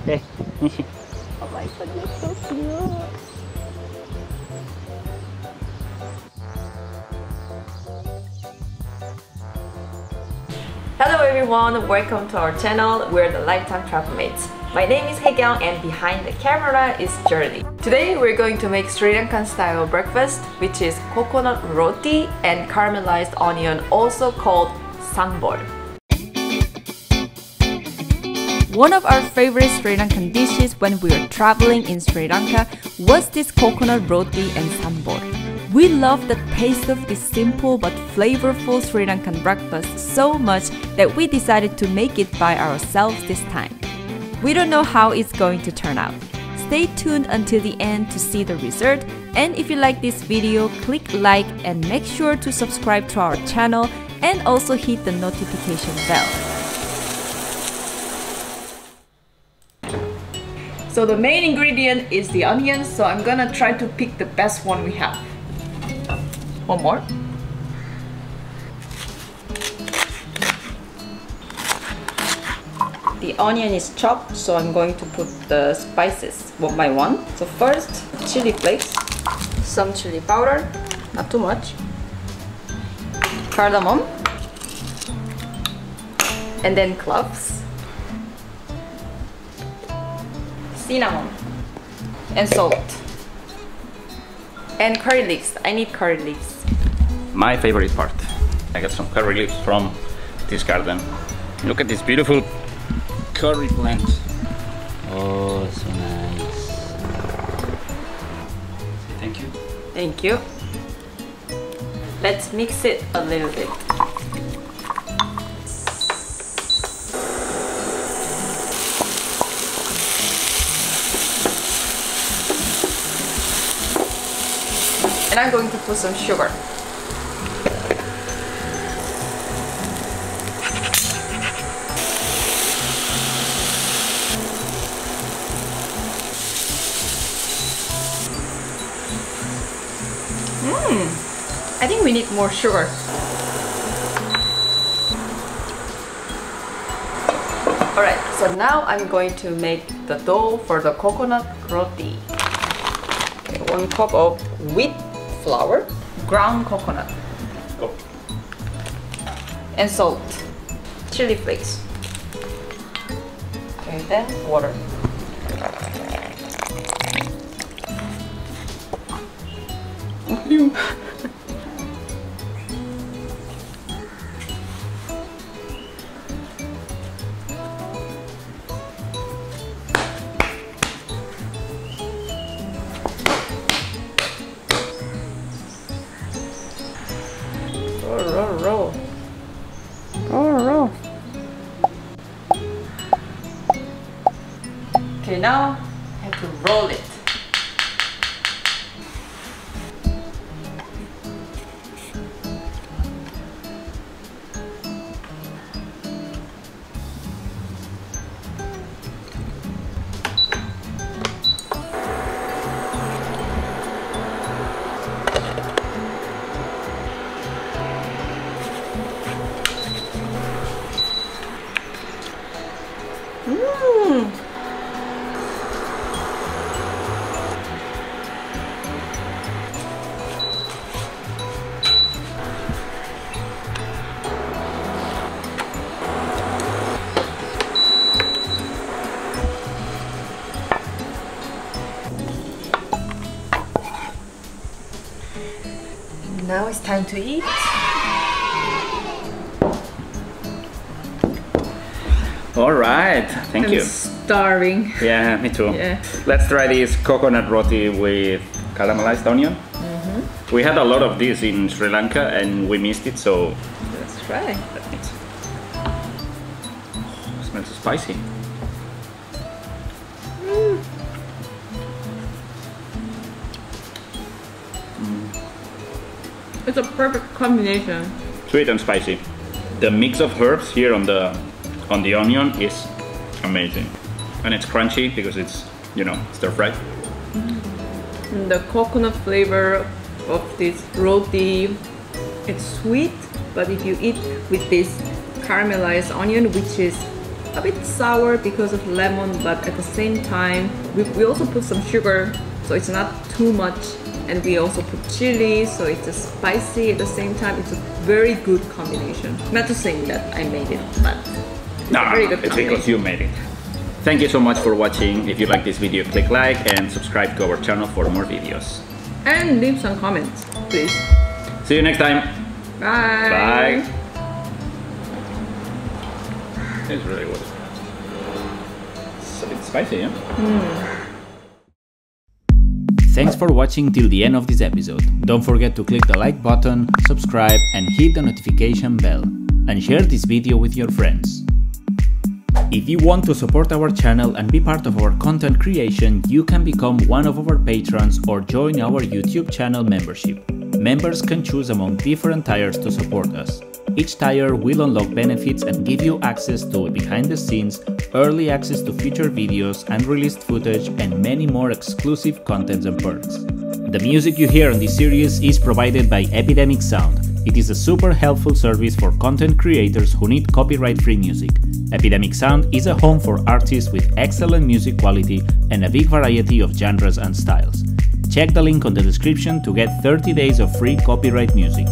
Hey. Oh my goodness, so cute. Hello everyone, welcome to our channel. We're the Lifetime Travelmates. My name is Haekyung and behind the camera is Journey. Today we're going to make Sri Lankan style breakfast, which is coconut roti and caramelized onion, also called sambol. One of our favorite Sri Lankan dishes when we were traveling in Sri Lanka was this coconut roti and sambol. We love the taste of this simple but flavorful Sri Lankan breakfast so much that we decided to make it by ourselves this time. We don't know how it's going to turn out. Stay tuned until the end to see the result, and if you like this video, click like and make sure to subscribe to our channel and also hit the notification bell. So the main ingredient is the onions, so I'm gonna try to pick the best one we have. One more. The onion is chopped, so I'm going to put the spices one by one. So first, chili flakes, some chili powder, not too much, cardamom, and then cloves, cinnamon, and salt, and curry leaves. I need curry leaves. My favorite part. I got some curry leaves from this garden. Look at this beautiful curry plant. Oh, so nice. Thank you. Thank you. Let's mix it a little bit. And I'm going to put some sugar. I think we need more sugar. Alright, so now I'm going to make the dough for the coconut roti. Okay, 1 cup of wheat flour, ground coconut, Go. and salt, chili flakes. Okay, then water. Roll. Okay, now I have to roll it. Now it's time to eat. All right, thank you. I'm starving. Yeah, me too. Yeah. Let's try this coconut roti with caramelized onion. We had a lot of this in Sri Lanka and we missed it, so Let's try. let me see. Oh, it smells spicy. It's a perfect combination. Sweet and spicy. The mix of herbs here on the onion is amazing, and it's crunchy because it's, you know, stir fried. The coconut flavor of this roti, it's sweet, but if you eat with this caramelized onion, which is a bit sour because of lemon, but at the same time we also put some sugar, so it's not too much, and we also put chili, so it's a spicy at the same time. It's a very good combination. Not to say that I made it, but very good it's because you made it. Thank you so much for watching. If you like this video, click like and subscribe to our channel for more videos. And leave some comments, please. See you next time. Bye. Bye. It's really good. It's a bit spicy, yeah? Thanks for watching till the end of this episode. Don't forget to click the like button, subscribe and hit the notification bell. And share this video with your friends. If you want to support our channel and be part of our content creation, you can become one of our patrons or join our YouTube channel membership. Members can choose among different tiers to support us. Each tier will unlock benefits and give you access to behind the scenes, early access to future videos, unreleased footage, and many more exclusive contents and perks. The music you hear on this series is provided by Epidemic Sound. It is a super helpful service for content creators who need copyright-free music. Epidemic Sound is a home for artists with excellent music quality and a big variety of genres and styles. Check the link on the description to get 30 days of free copyright music.